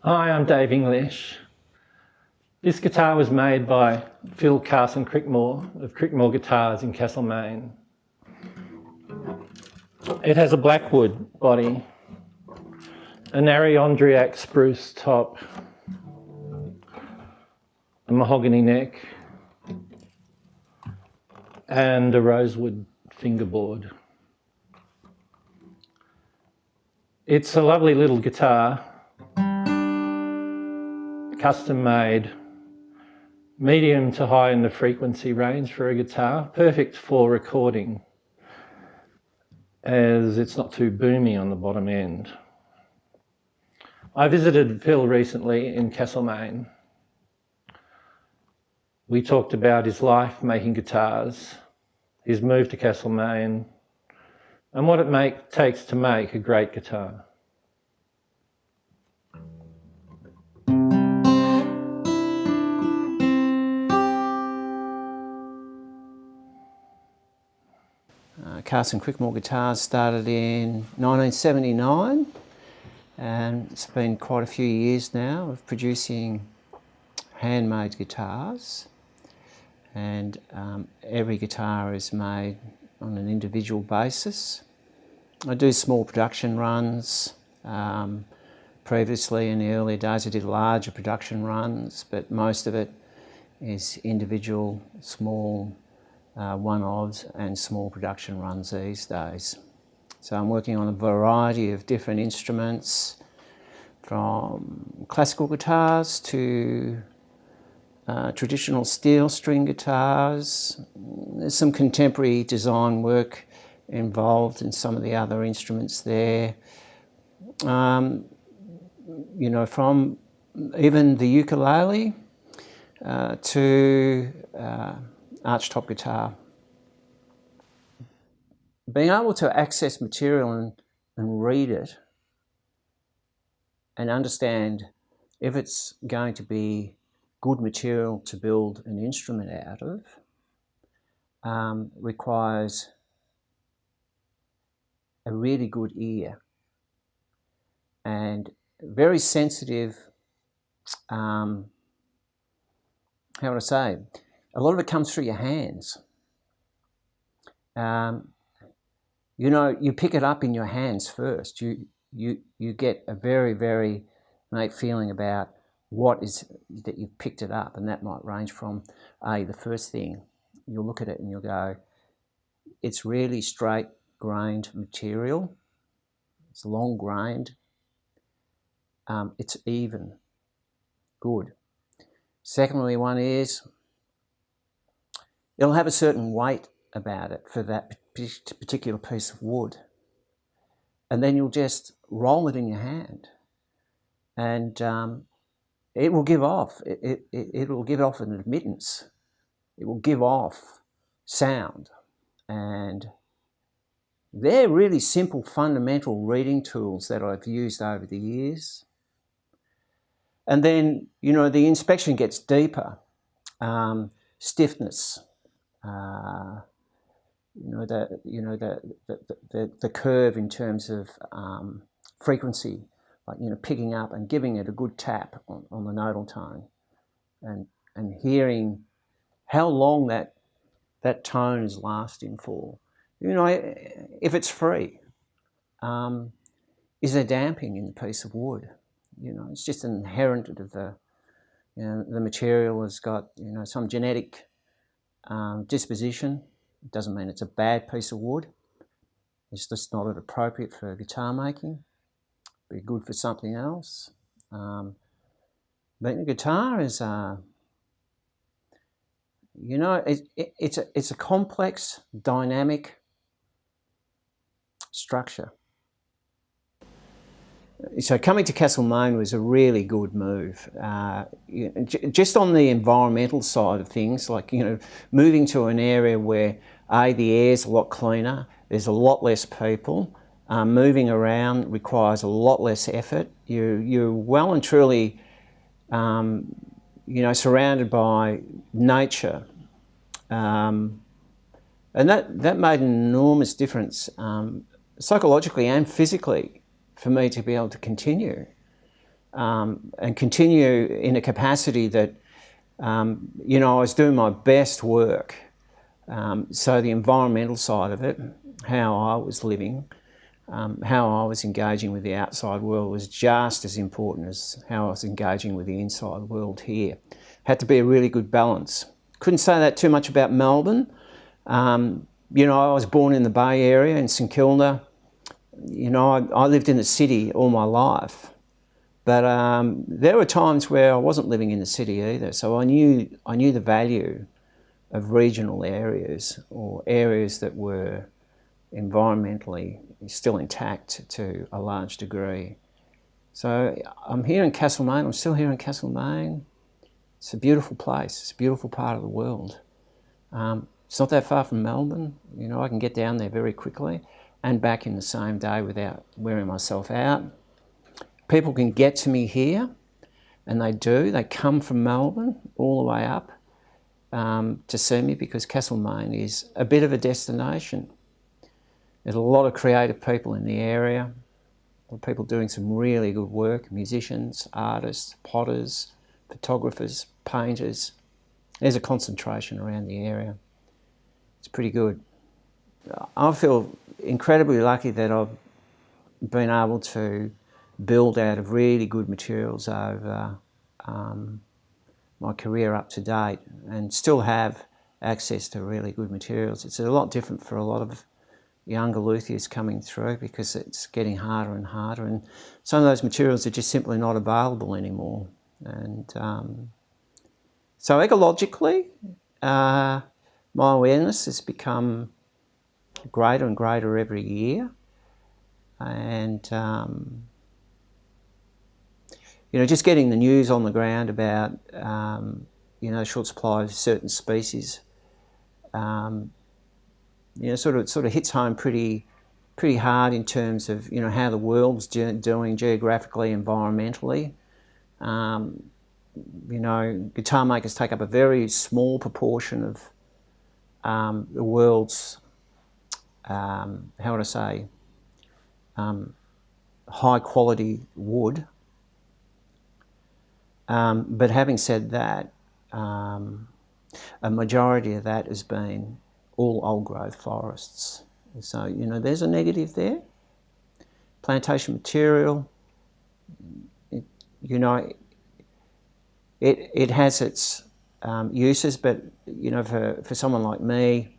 Hi, I'm Dave English. This guitar was made by Phil Carson Crickmore of Crickmore Guitars in Castlemaine. It has a blackwood body, an Arrondriac spruce top, a mahogany neck, and a rosewood fingerboard. It's a lovely little guitar, custom made, medium to high in the frequency range for a guitar, perfect for recording as it's not too boomy on the bottom end. I visited Phil recently in Castlemaine. We talked about his life making guitars, his move to Castlemaine, and what it takes to make a great guitar. Carson-Crickmore Guitars started in 1979, and it's been quite a few years now of producing handmade guitars, and every guitar is made on an individual basis. I do small production runs. Previously in the earlier days I did larger production runs, but most of it is individual small one-offs and small production runs these days. So I'm working on a variety of different instruments, from classical guitars to traditional steel string guitars. There's some contemporary design work involved in some of the other instruments there. You know, from even the ukulele to archtop guitar. Being able to access material and read it and understand if it's going to be good material to build an instrument out of requires a really good ear and very sensitive, how would I say, a lot of it comes through your hands. You know, you pick it up in your hands first. You get a very, very innate feeling about what is that you've picked it up, and that might range from the first thing, you'll look at it and you'll go, it's really straight grained material, it's long grained, it's even, good. Secondly, one is it'll have a certain weight about it for that particular piece of wood, and then you'll just roll it in your hand, and it will give off. It will give off an admittance. It will give off sound, and they're really simple, fundamental reading tools that I've used over the years. And then, you know, the inspection gets deeper. Stiffness. The curve in terms of frequency, like, you know, picking up and giving it a good tap on the nodal tone, and hearing how long that tone is lasting for, if it's free, is there damping in the piece of wood? It's just inherent of the material has got some genetic disposition. It doesn't mean it's a bad piece of wood. It's just not appropriate for guitar making. Be good for something else. But the guitar is, it's a complex, dynamic structure. So coming to Castlemaine was a really good move. Just on the environmental side of things, like moving to an area where the air's a lot cleaner, there's a lot less people. Moving around requires a lot less effort. You're well and truly, surrounded by nature, and that made an enormous difference psychologically and physically for me to be able to continue and continue in a capacity that I was doing my best work. So the environmental side of it, how I was living, how I was engaging with the outside world was just as important as how I was engaging with the inside world here. Had to be a really good balance. Couldn't say that too much about Melbourne. I was born in the Bay Area in St Kilda. I lived in the city all my life. But there were times where I wasn't living in the city either. So I knew the value of regional areas or areas that were environmentally still intact to a large degree. So I'm here in Castlemaine, I'm still here in Castlemaine. It's a beautiful place, it's a beautiful part of the world. It's not that far from Melbourne, I can get down there very quickly and back in the same day without wearing myself out. People can get to me here, and they do. They come from Melbourne all the way up to see me because Castlemaine is a bit of a destination. There's a lot of creative people in the area, a lot of people doing some really good work, musicians, artists, potters, photographers, painters. There's a concentration around the area. It's pretty good. I feel incredibly lucky that I've been able to build out of really good materials over my career up to date and still have access to really good materials. It's a lot different for a lot of younger luthiers coming through because it's getting harder and harder, and some of those materials are just simply not available anymore. And so ecologically, my awareness has become greater and greater every year, and just getting the news on the ground about short supply of certain species sort of hits home pretty hard in terms of how the world's doing geographically, environmentally. Guitar makers take up a very small proportion of the world's high quality wood. But having said that, a majority of that has been all old growth forests. So, there's a negative there. Plantation material, it has its uses, but, for someone like me,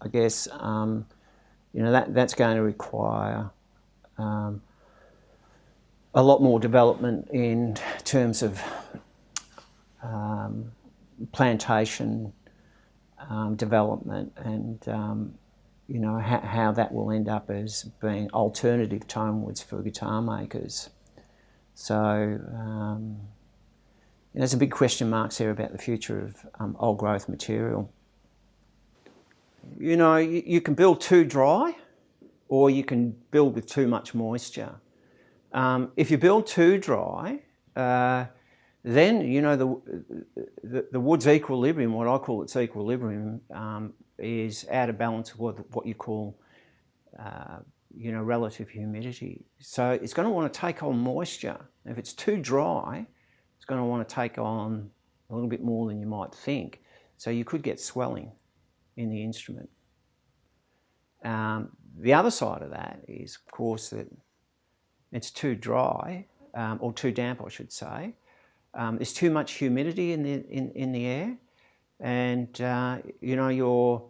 I guess, that's going to require a lot more development in terms of plantation development and how that will end up as being alternative tone woods for guitar makers. So there's a big question marks there about the future of old growth material. You can build too dry, or you can build with too much moisture. If you build too dry, then the wood's equilibrium, what I call its equilibrium, is out of balance with what you call relative humidity. So it's going to want to take on moisture. If it's too dry, it's going to want to take on a little bit more than you might think. So you could get swelling in the instrument. The other side of that is, of course, that it's too dry, or too damp, I should say. There's too much humidity in the air, and you're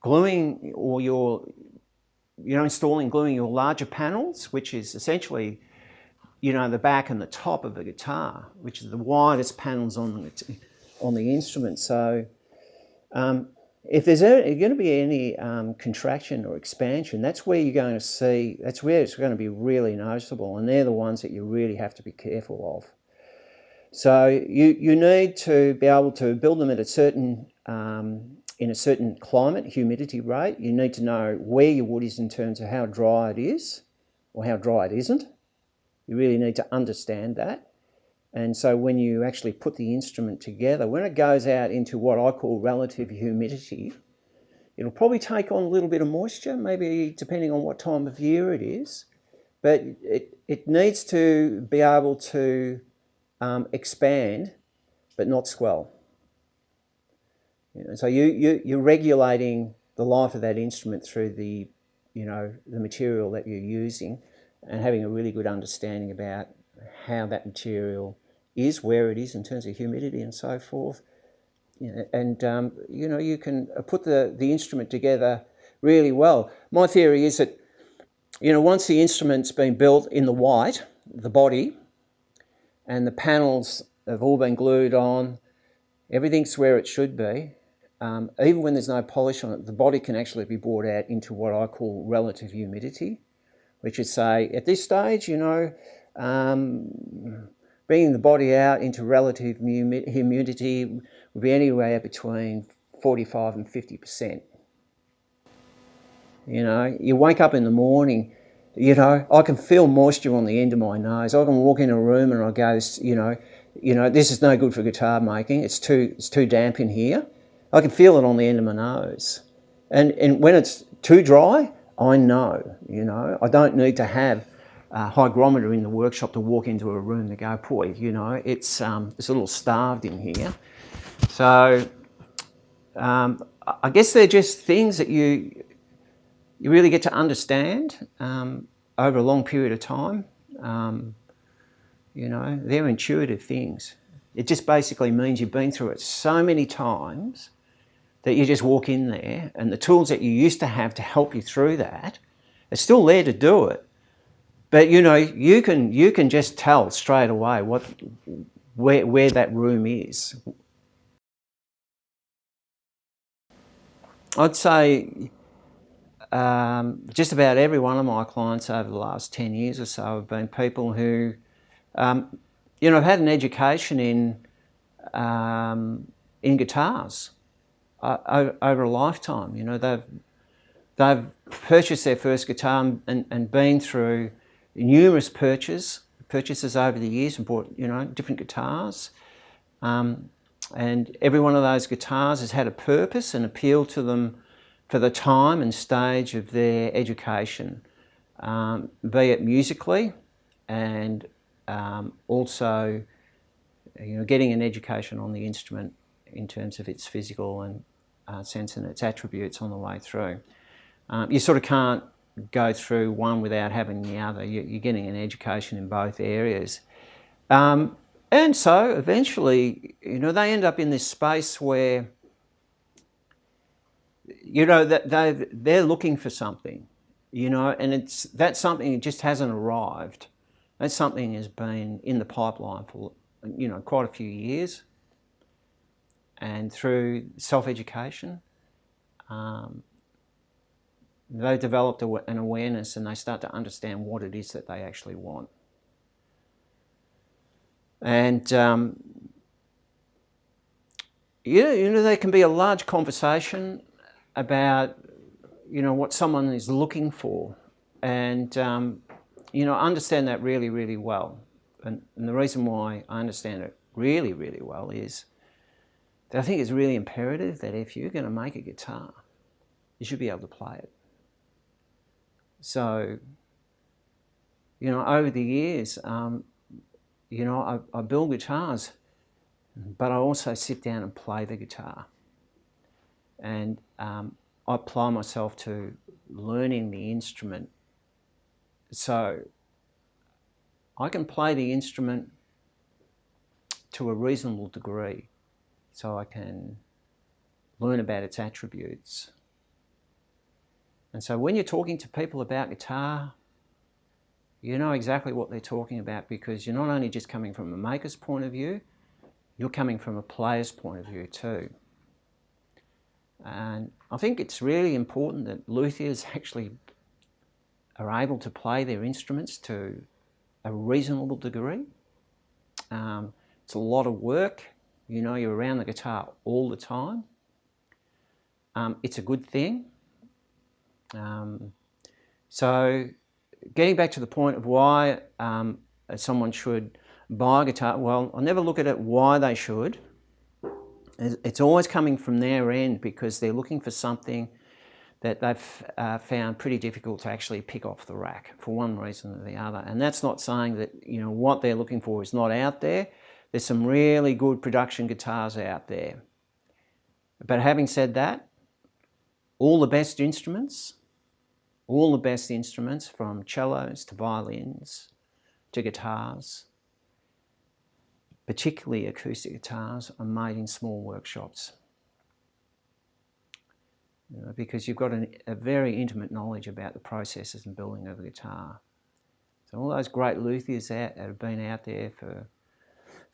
gluing, or you're installing your larger panels, which is essentially the back and the top of the guitar, which are the widest panels on the instrument. So if there's going to be any contraction or expansion, that's where you're going to see, that's where it's going to be really noticeable, and they're the ones that you really have to be careful of. So you need to be able to build them at a certain, in a certain climate, humidity rate. You need to know where your wood is in terms of how dry it is or how dry it isn't. You really need to understand that. And so when you actually put the instrument together, when it goes out into what I call relative humidity, it'll probably take on a little bit of moisture, maybe depending on what time of year it is, but it needs to be able to expand but not swell. So you're regulating the life of that instrument through the material that you're using, and having a really good understanding about how that material is, where it is in terms of humidity and so forth. And you can put the instrument together really well. My theory is that once the instrument's been built in the white, the body, and the panels have all been glued on, everything's where it should be, even when there's no polish on it, the body can actually be brought out into what I call relative humidity, which is, say, at this stage, bringing the body out into relative humidity would be anywhere between 45 and 50%. You wake up in the morning, I can feel moisture on the end of my nose. I can walk in a room and I go, this is no good for guitar making. It's too damp in here. I can feel it on the end of my nose. And when it's too dry, I know, I don't need to have a hygrometer in the workshop to walk into a room to go, boy, it's a little starved in here. So I guess they're just things that you really get to understand over a long period of time. They're intuitive things. It just basically means you've been through it so many times that you just walk in there, and the tools that you used to have to help you through that are still there to do it. But you can just tell straight away where that room is. I'd say just about every one of my clients over the last 10 years or so have been people who have had an education in guitars over a lifetime. They've purchased their first guitar and been through numerous purchases over the years and bought different guitars, and every one of those guitars has had a purpose and appealed to them for the time and stage of their education, be it musically and also getting an education on the instrument in terms of its physical and sense and its attributes on the way through. You sort of can't go through one without having the other. You're getting an education in both areas. And so eventually, they end up in this space where, that they're looking for something, and that something just hasn't arrived. That something has been in the pipeline for, quite a few years. And through self-education, they developed an awareness, and they start to understand what it is that they actually want. And there can be a large conversation about what someone is looking for, and understand that really, really well. And the reason why I understand it really, really well is that I think it's really imperative that if you're going to make a guitar, you should be able to play it. So, over the years, I build guitars, but I also sit down and play the guitar. And I apply myself to learning the instrument. So I can play the instrument to a reasonable degree, so I can learn about its attributes. And so when you're talking to people about guitar, you know exactly what they're talking about, because you're not only just coming from a maker's point of view, you're coming from a player's point of view too. And I think it's really important that luthiers actually are able to play their instruments to a reasonable degree. It's a lot of work. You know, you're around the guitar all the time. It's a good thing. So getting back to the point of why someone should buy a guitar, well, I never look at it why they should. It's always coming from their end, because they're looking for something that they've found pretty difficult to actually pick off the rack for one reason or the other. And that's not saying that, you know, what they're looking for is not out there. There's some really good production guitars out there. But having said that, all the best instruments from cellos to violins to guitars, particularly acoustic guitars, are made in small workshops. You know, because you've got a very intimate knowledge about the processes and building of a guitar. So all those great luthiers that have been out there for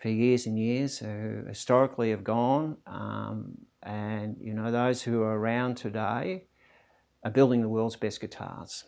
years and years, who historically have gone, and you know, those who are around today are building the world's best guitars.